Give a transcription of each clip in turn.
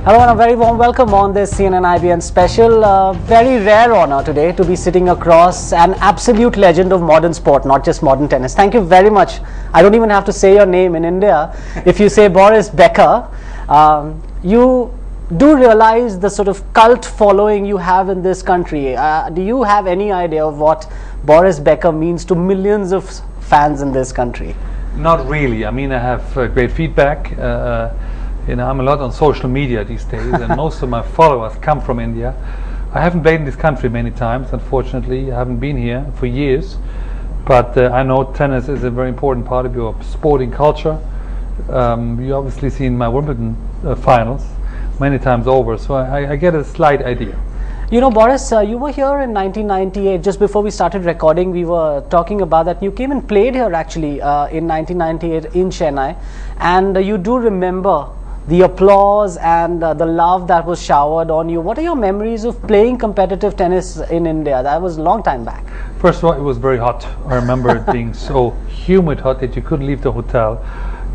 Hello and a very warm welcome on this CNN IBN special. Very rare honor today to be sitting across an absolute legend of modern sport, not just modern tennis. Thank you very much. I don't even have to say your name in India. If you say Boris Backer, you do realize the sort of cult following you have in this country. Do you have any idea of what Boris Backer means to millions of fans in this country? Not really. I mean, I have great feedback. I'm a lot on social media these days, and most of my followers come from India. I haven't played in this country many times, unfortunately. I haven't been here for years, but I know tennis is a very important part of your sporting culture. You obviously seen my Wimbledon finals many times over, so I get a slight idea. You know, Boris, you were here in 1998. Just before we started recording, we were talking about that. You came and played here actually in 1998 in Chennai, and you do remember the applause and the love that was showered on you. What are your memories of playing competitive tennis in India? That was a long time back. First of all, it was very hot. I remember it being so humid hot that you couldn't leave the hotel.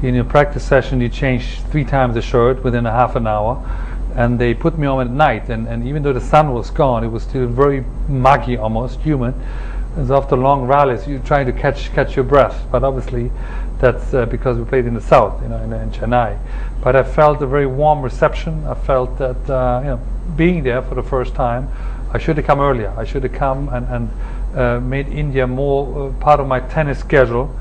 In your practice session, you changed 3 times the shirt within a half an hour. And they put me on at night, and even though the sun was gone, it was still very muggy, almost humid. And so after long rallies, you're trying to catch your breath. But obviously, that's because we played in the south, in Chennai. But I felt a very warm reception. I felt that being there for the first time, I should have come earlier. I should have come and made India more part of my tennis schedule.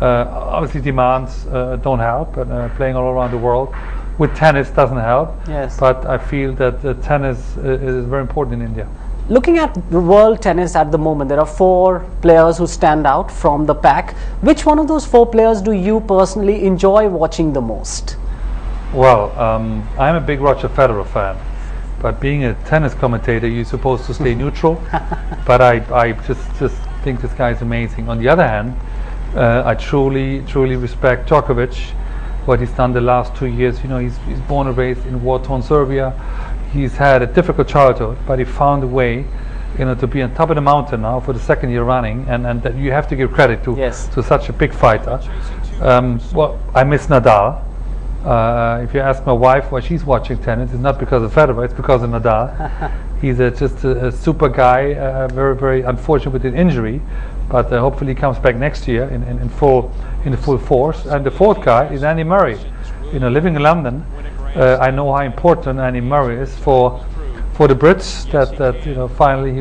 Obviously, demands don't help, and playing all around the world with tennis doesn't help. Yes. But I feel that tennis is very important in India. Looking at the world tennis at the moment, there are 4 players who stand out from the pack. Which one of those 4 players do you personally enjoy watching the most? Well, I'm a big Roger Federer fan, but being a tennis commentator, you're supposed to stay neutral. But I just think this guy is amazing. On the other hand, I truly respect Djokovic. What he's done the last 2 years. He's born and raised in war-torn Serbia. He's had a difficult childhood, but he found a way, to be on top of the mountain now for the 2nd year running, and that you have to give credit to such a big fighter. Well, I miss Nadal. If you ask my wife why she's watching tennis, it's not because of Federer, it's because of Nadal. He's just a super guy, very unfortunate with an injury, but hopefully he comes back next year in full force. And the 4th guy is Andy Murray. Living in London, I know how important Andy Murray is for the Brits. That finally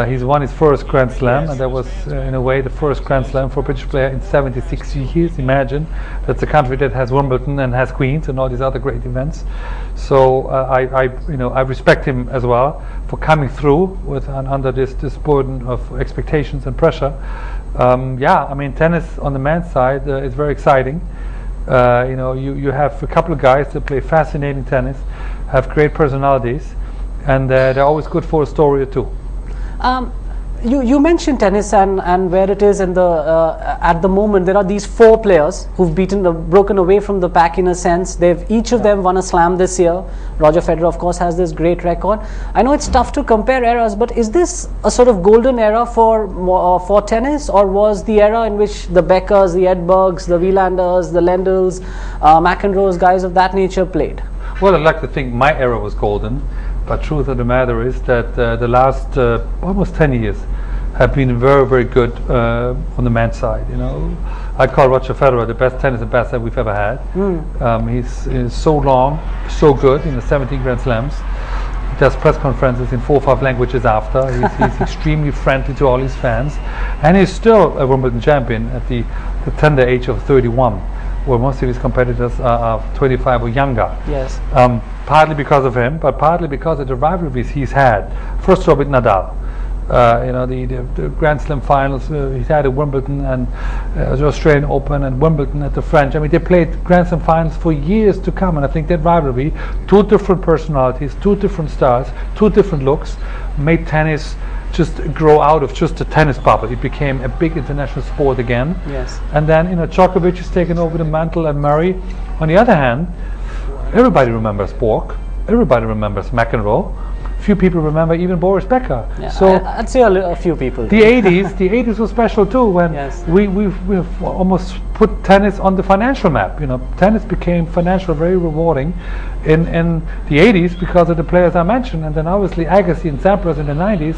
he's won his first Grand Slam, and that was in a way the first Grand Slam for a British player in 76 years. Imagine, that's a country that has Wimbledon and has Queens and all these other great events. So I respect him as well for coming through under this burden of expectations and pressure. I mean, tennis on the men's side is very exciting. You have a couple of guys that play fascinating tennis, have great personalities, and they're always good for a story or two. You mentioned tennis and where it is in at the moment. There are these 4 players who've broken away from the pack in a sense. Each of them won a slam this year. Roger Federer, of course, has this great record. I know it's tough to compare eras, but is this a sort of golden era for tennis, or was the era in which the Beckers, the Edbergs, the Wielanders, the Lendls, McEnroes, guys of that nature played? Well, I'd like to think my era was golden. But truth of the matter is that the last almost 10 years have been very good on the men's side. I call Roger Federer the best tennis ambassador we've ever had. He's so long, so good in the 17 Grand Slams. He does press conferences in 4 or 5 languages after. He's extremely friendly to all his fans, and he's still a Wimbledon champion at the tender age of 31. Where most of his competitors are 25 or younger. Yes. Partly because of him, but partly because of the rivalries he's had. First of all with Nadal. The Grand Slam finals he's had at Wimbledon, and the Australian Open, and Wimbledon at the French. I mean, they played Grand Slam finals for years to come, and I think that rivalry, 2 different personalities, 2 different styles, 2 different looks, made tennis just grow out of just a tennis bubble. It became a big international sport again. Yes. And then Djokovic has taken over the mantle, and Murray. On the other hand, everybody remembers Borg. Everybody remembers McEnroe. few people remember even Boris Backer. Yeah, So I'd say a few people. the 80s was special too, when Yes. we've almost put tennis on the financial map. You know, tennis became financial very rewarding in the 80s because of the players I mentioned, and then obviously Agassi and Sampras in the 90s,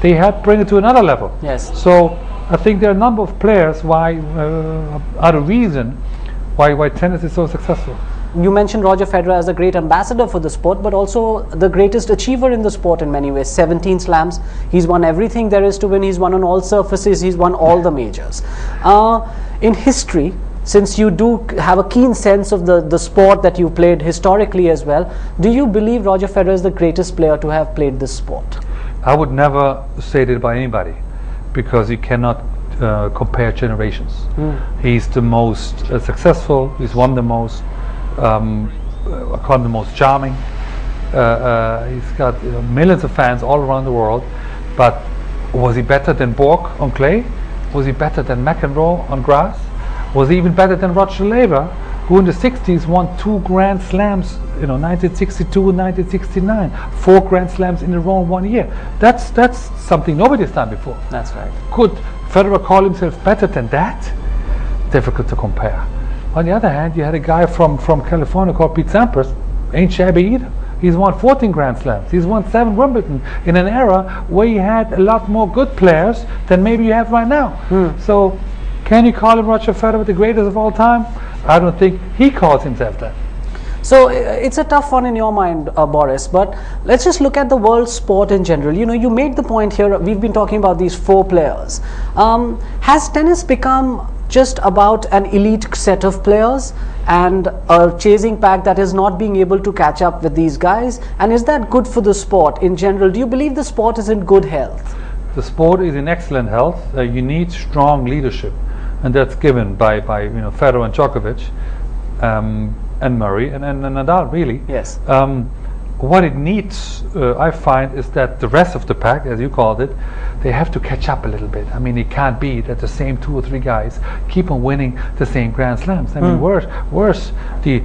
they helped bring it to another level. Yes. So I think there are a number of players why are the reason why tennis is so successful. You mentioned Roger Federer as a great ambassador for the sport, but also the greatest achiever in the sport in many ways. 17 slams. He's won everything there is to win. He's won on all surfaces. He's won all the majors. In history, since you do have a keen sense of the sport that you played historically as well, do you believe Roger Federer is the greatest player to have played this sport? I would never say that by anybody, because you cannot compare generations. He's the most successful. He's won the most. I call him the most charming. He's got millions of fans all around the world. But was he better than Borg on clay? Was he better than McEnroe on grass? Was he even better than Roger Federer, who in the 60s won 2 Grand Slams, 1962 and 1969, 4 Grand Slams in a row in 1 year. That's something nobody's done before. That's right. Could Federer call himself better than that? Difficult to compare. On the other hand, you had a guy from California called Pete Sampras, ain't shabby either. He's won 14 Grand Slams. He's won 7 Wimbledon in an era where you had a lot more good players than maybe you have right now. So, can you call him Roger Federer the greatest of all time? I don't think he calls himself that. So it's a tough one in your mind, Boris, but let's just look at the world sport in general. You made the point here, we've been talking about these 4 players. Has tennis become just about an elite set of players and a chasing pack that is not being able to catch up with these guys? And is that good for the sport in general? Do you believe the sport is in good health? The sport is in excellent health. You need strong leadership, and that's given by Federer and Djokovic, and Murray and Nadal, really. Yes. What it needs, I find, is that the rest of the pack, as you called it, they have to catch up a little bit. I mean, it can't be that the same 2 or 3 guys keep on winning the same Grand Slams. I mean, where's the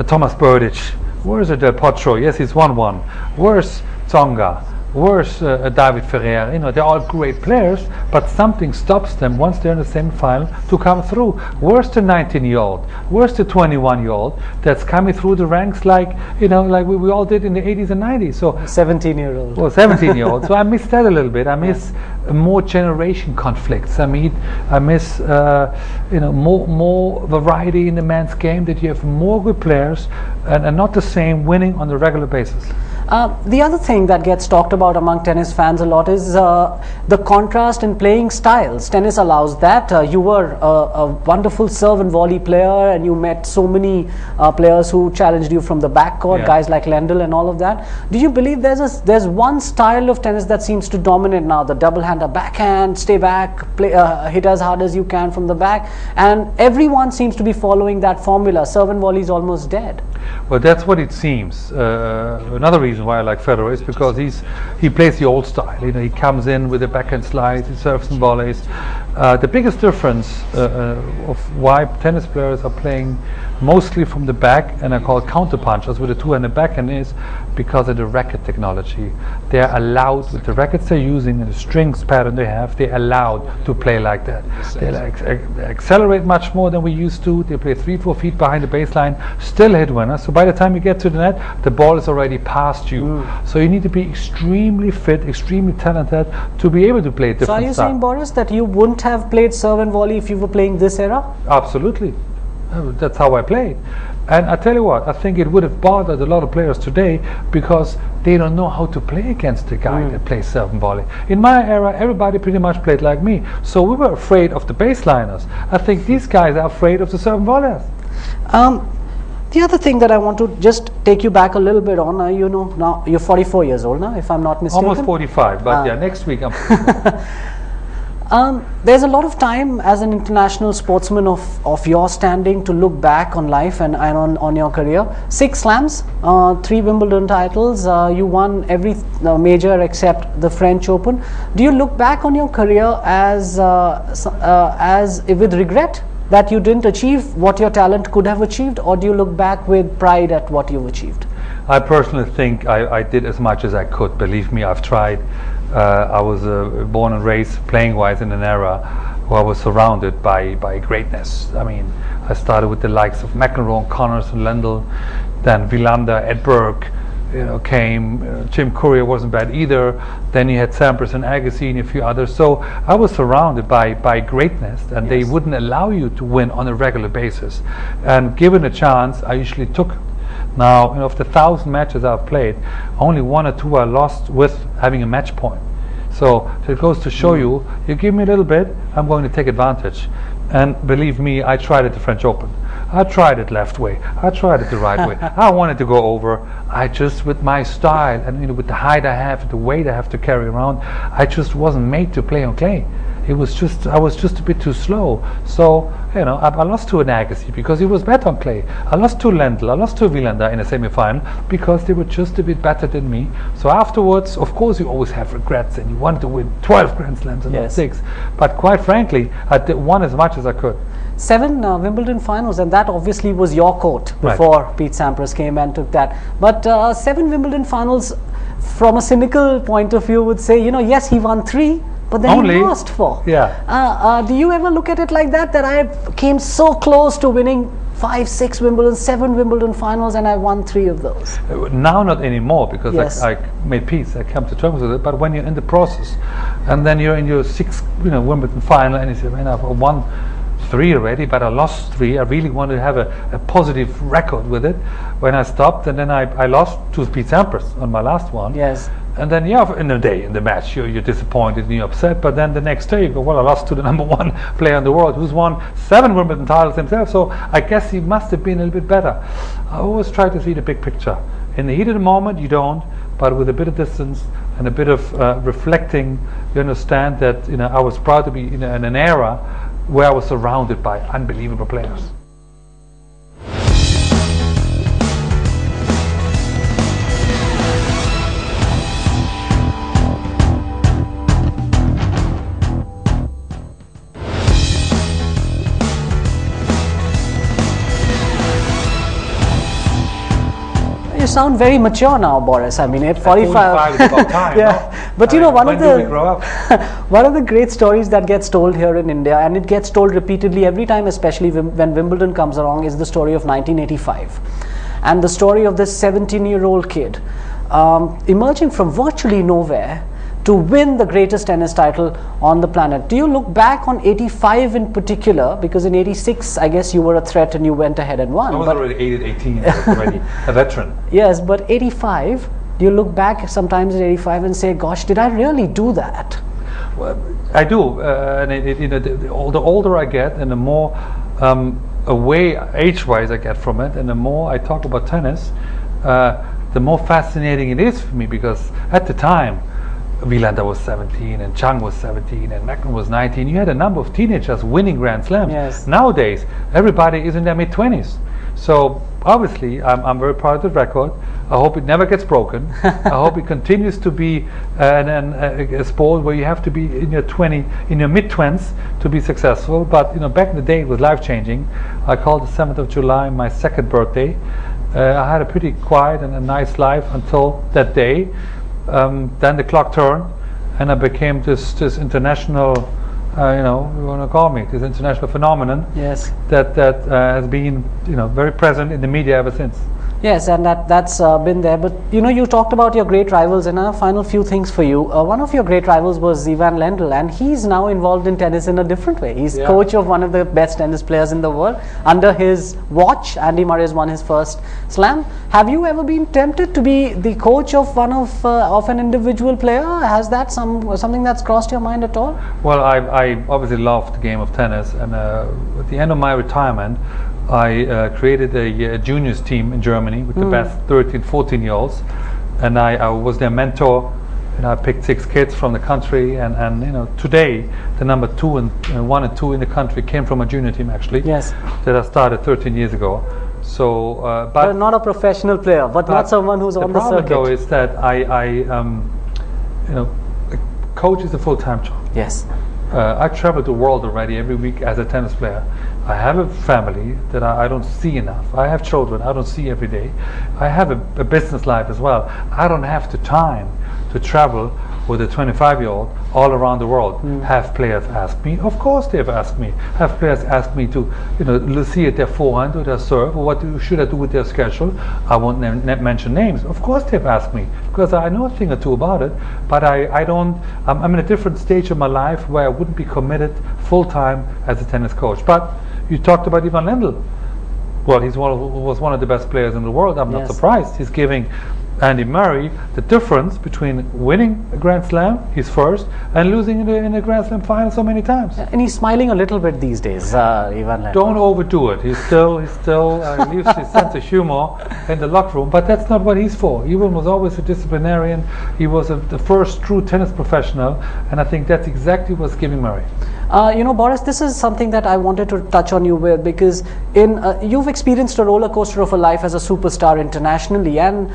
Thomas Berdych? Where's Del Potro? Yes, he's won 1. Where's Tsonga? Where's David Ferrer? They're all great players, but something stops them once they're in the semi-final to come through. Where's the 19-year-old? Where's the 21-year-old that's coming through the ranks like we all did in the 80s and 90s? So 17-year-old. Well, 17-year-old. So I miss that a little bit. I miss more generation conflicts. I miss more variety in the men's game. That you have more good players and not the same winning on a regular basis. The other thing that gets talked about among tennis fans a lot is the contrast in playing styles. Tennis allows that. You were a wonderful serve and volley player, and you met so many players who challenged you from the backcourt, guys like Lendl and all of that. Do you believe there's one style of tennis that seems to dominate now? The double-hander backhand, stay back, play, hit as hard as you can from the back, and everyone seems to be following that formula. Serve and volley is almost dead. Well, that's what it seems. Another reason why I like Federer is because he plays the old style. He comes in with a backhand slice, he serves and volleys. The biggest difference of why tennis players are playing mostly from the back, and I call it counterpunchers with a two-handed backhand, is because of the racket technology. They're allowed, with the rackets they're using and the strings pattern they have, they're allowed to play like that. They accelerate much more than we used to. They play 3-4 feet behind the baseline, still hit winners. So by the time you get to the net, the ball is already past you. So you need to be extremely fit, extremely talented to be able to play different So are you style. saying, Boris, that you wouldn't have played serve and volley if you were playing this era? Absolutely. That's how I played. And I tell you what, I think it would have bothered a lot of players today because they don't know how to play against the guy that plays serve and volley. In my era, everybody pretty much played like me. So we were afraid of the baseliners. I think these guys are afraid of the serve and volleyers. The other thing that I want to just take you back a little bit on, now you're 44 years old now, if I'm not mistaken. Almost 45, but yeah, next week I'm 45. There's a lot of time as an international sportsman of your standing to look back on life and on your career. 6 slams, 3 Wimbledon titles, you won every major except the French Open. Do you look back on your career as with regret that you didn't achieve what your talent could have achieved, or do you look back with pride at what you've achieved? I personally think I did as much as I could. Believe me, I've tried. I was born and raised playing-wise in an era where I was surrounded by greatness. I mean, I started with the likes of McEnroe, Connors, and Lendl, then Wilander, Ed Burke, came. Jim Courier wasn't bad either. Then you had Sampras and Agassi and a few others. So I was surrounded by greatness, and they wouldn't allow you to win on a regular basis. And given a chance, I usually took it. Now, of the 1,000 matches I've played, only 1 or 2 I lost with having a match point. So it goes to show you give me a little bit, I'm going to take advantage. And believe me, I tried at the French Open. I tried it left way. I tried it the right way. I wanted to go over. I just, with my style and with the height I have, the weight I have to carry around, I just wasn't made to play on clay. I was just a bit too slow. So I lost to an Agassi because he was better on clay. I lost to Lendl. I lost to Wilander in a semi-final because they were just a bit better than me. So afterwards, of course, you always have regrets and you want to win 12 Grand Slams and not 6. But quite frankly, I won as much as I could. 7 Wimbledon finals, and that obviously was your court before Pete Sampras came and took that. But 7 Wimbledon finals, from a cynical point of view, would say, yes, he won 3. But then he lost 4. Yeah. Do you ever look at it like that I came so close to winning 5, 6 Wimbledon, 7 Wimbledon finals, and I won 3 of those? Now not anymore, because I made peace. I come to terms with it. But when you're in the process, and then you're in your 6th Wimbledon final, and you say, man, I've won 3 already, but I lost 3. I really wanted to have a positive record with it. When I stopped, and then I lost to Pete Sampras on my last one. Yes. And then in the match, you're disappointed and you're upset. But then the next day you go, well, I lost to the #1 player in the world who's won 7 Wimbledon titles himself. So I guess he must have been a little bit better. I always try to see the big picture. In the heat of the moment, you don't. But with a bit of distance and a bit of reflecting, you understand that I was proud to be in an era where I was surrounded by unbelievable players. You sound very mature now, Boris. I mean, at 45 is about time. But when do we grow up? one of the great stories that gets told here in India, and it gets told repeatedly every time, especially when Wimbledon comes along, is the story of 1985, and the story of this 17-year-old kid emerging from virtually nowhere to win the greatest tennis title on the planet. Do you look back on 85 in particular? Because in 86, I guess you were a threat and you went ahead and won. I was already 18, I was already a veteran. Yes, but 85, do you look back sometimes at 85 and say, gosh, did I really do that? Well, I do. And the older I get and the more away age-wise I get from it, and the more I talk about tennis, the more fascinating it is for me, because at the time, Wilander was 17 and Chang was 17 and McEnroe was 19. You had a number of teenagers winning Grand Slams. Yes. Nowadays, everybody is in their mid-20s. So obviously, I'm very proud of the record. I hope it never gets broken. I hope it continues to be a sport where you have to be in your mid-20s to be successful. But back in the day, it was life-changing. I called the 7th of July my 2nd birthday. I had a pretty quiet and a nice life until that day. Then the clock turned, and I became this international, you want to call me, this international phenomenon. Yes. That has been, very present in the media ever since. Yes, and that's been there. But you talked about your great rivals, and a final few things for you. One of your great rivals was Ivan Lendl, and he's now involved in tennis in a different way. He's coach of one of the best tennis players in the world. Under his watch, Andy Murray has won his first slam. Have you ever been tempted to be the coach of one of an individual player? Has that something that's crossed your mind at all? Well, I obviously love the game of tennis, and at the end of my retirement, I created a juniors team in Germany with the best 13, 14-year-olds, and I was their mentor, and I picked 6 kids from the country, and today the number 2 and 1 and 2 in the country came from a junior team actually. Yes. That I started 13 years ago. So, but not a professional player, but not someone who's on the circuit. The problem though is that a coach is a full-time job. Yes. I travel the world already every week as a tennis player. I have a family that I don't see enough. I have children I don't see every day. I have a business life as well. I don't have the time to travel with a 25-year-old all around the world. Have players ask me? Of course they've asked me. Have players asked me to, see at their forehand or their serve, or should I do with their schedule? I won't mention names. Of course they've asked me, because I know a thing or two about it, but I'm in a different stage of my life where I wouldn't be committed full-time as a tennis coach. But you talked about Ivan Lendl. Well, was one of the best players in the world. I'm not surprised. He's giving Andy Murray the difference between winning a Grand Slam, his first, and losing in a Grand Slam final so many times. And he's smiling a little bit these days, Ivan Lendl. Don't overdo it. He still leaves his sense of humor in the locker room, but that's not what he's for. Ivan was always a disciplinarian. He was the first true tennis professional, and I think that's exactly what's giving Murray. Boris, this is something that I wanted to touch on you with, because you've experienced a roller coaster of a life as a superstar internationally, and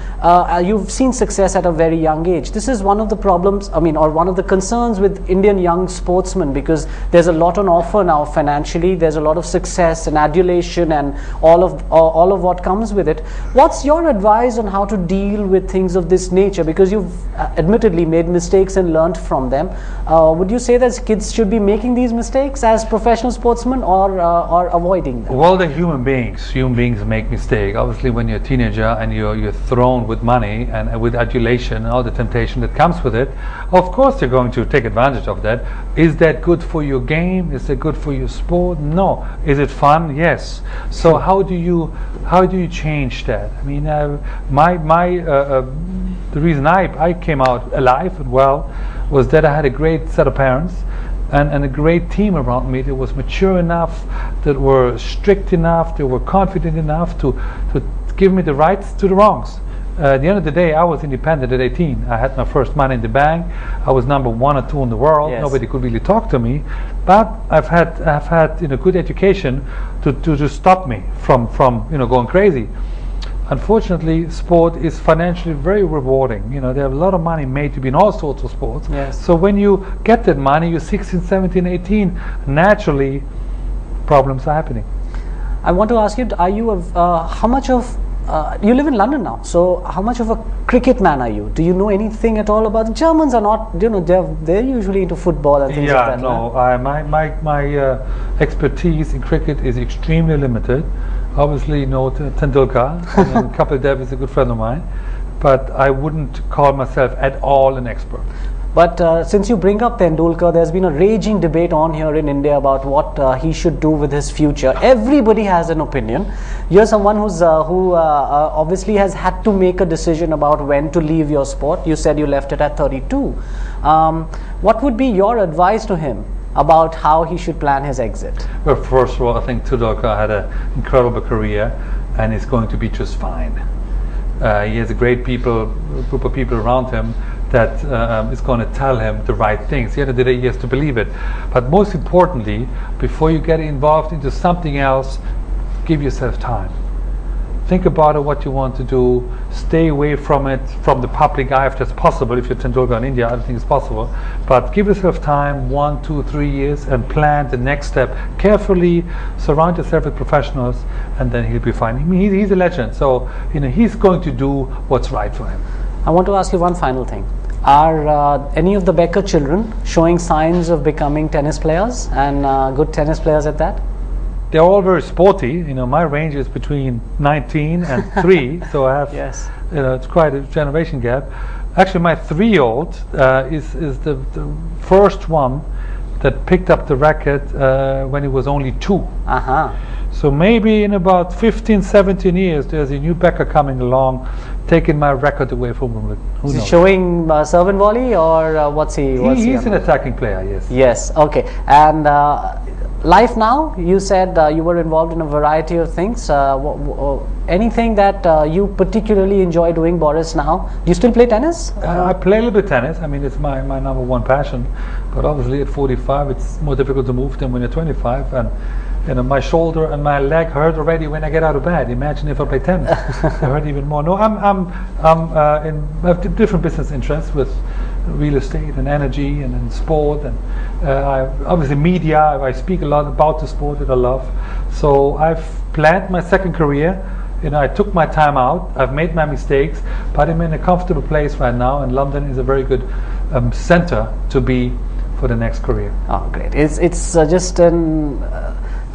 you've seen success at a very young age. This is one of the problems, or one of the concerns with Indian young sportsmen, because there's a lot on offer now financially. There's a lot of success and adulation and all of what comes with it. What's your advice on how to deal with things of this nature? Because you've admittedly made mistakes and learned from them. Would you say that kids should be making these mistakes as professional sportsmen, or avoiding them? Well, they're human beings. Human beings make mistakes. Obviously, when you're a teenager and you're thrown with money and with adulation and all the temptation that comes with it, of course you're going to take advantage of that. Is that good for your game? Is that good for your sport? No. Is it fun? Yes. So how do you change that? I mean, the reason I came out alive and well was that I had a great set of parents and a great team around me that was mature enough, that were strict enough, that were confident enough to give me the rights to the wrongs. At the end of the day, I was independent at 18. I had my first money in the bank. I was number 1 or 2 in the world. Yes. Nobody could really talk to me, but I've had good education to stop me from going crazy. Unfortunately, sport is financially very rewarding. There are a lot of money made to be in all sorts of sports. Yes. So when you get that money, you're 16, 17, 18, naturally problems are happening. I want to ask you, are you how much of you live in London now, so how much of a cricket man are you? Do you know anything at all about? The Germans are not, they're usually into football and things like that. No, my expertise in cricket is extremely limited. Obviously, Tendulkar, and Kapil Dev is a good friend of mine, but I wouldn't call myself at all an expert. But since you bring up Tendulkar, there's been a raging debate on here in India about what he should do with his future. Everybody has an opinion. You're someone who obviously has had to make a decision about when to leave your sport. You said you left it at 32. What would be your advice to him about how he should plan his exit? Well, first of all, I think Tendulkar had an incredible career and is going to be just fine. He has a great group of people around him that is going to tell him the right things. At the end of the day, he has to believe it. But most importantly, before you get involved into something else, give yourself time. Think about it, what you want to do. Stay away from it, from the public eye if that's possible. If you're Tendulkar in India, I don't think it's possible. But give yourself time, 1, 2, 3 years, and plan the next step carefully. Surround yourself with professionals, and then he'll be fine. I mean, he's a legend, so he's going to do what's right for him. I want to ask you one final thing. Are any of the Backer children showing signs of becoming tennis players, and good tennis players at that? They're all very sporty. My range is between 19 and 3, so I have, yes. It's quite a generation gap. Actually, my 3-year-old is the first one that picked up the racket when he was only 2. So maybe in about 15, 17 years, there's a new Backer coming along, taking my record away from him. Who knows? Showing serve and volley, or what's he? He's an attacking player, yes. Yes, okay. And life now, you said you were involved in a variety of things. Anything that you particularly enjoy doing, Boris, now? Do you still play tennis? I play a little bit tennis. I mean, it's my number 1 passion. But obviously at 45, it's more difficult to move than when you're 25. And my shoulder and my leg hurt already when I get out of bed. Imagine if I play tennis. It hurt even more. No, I have different business interests with real estate and energy and in sport, and obviously media. I speak a lot about the sport that I love. So I've planned my second career. I took my time out. I've made my mistakes, but I'm in a comfortable place right now, and London is a very good center to be for the next career. Oh, great! It's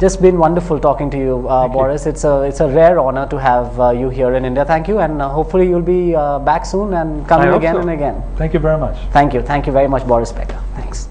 just been wonderful talking to you, Boris. It's a rare honor to have you here in India. Thank you, and hopefully you'll be back soon and coming again and again. Thank you very much. Thank you very much, Boris Backer. Thanks.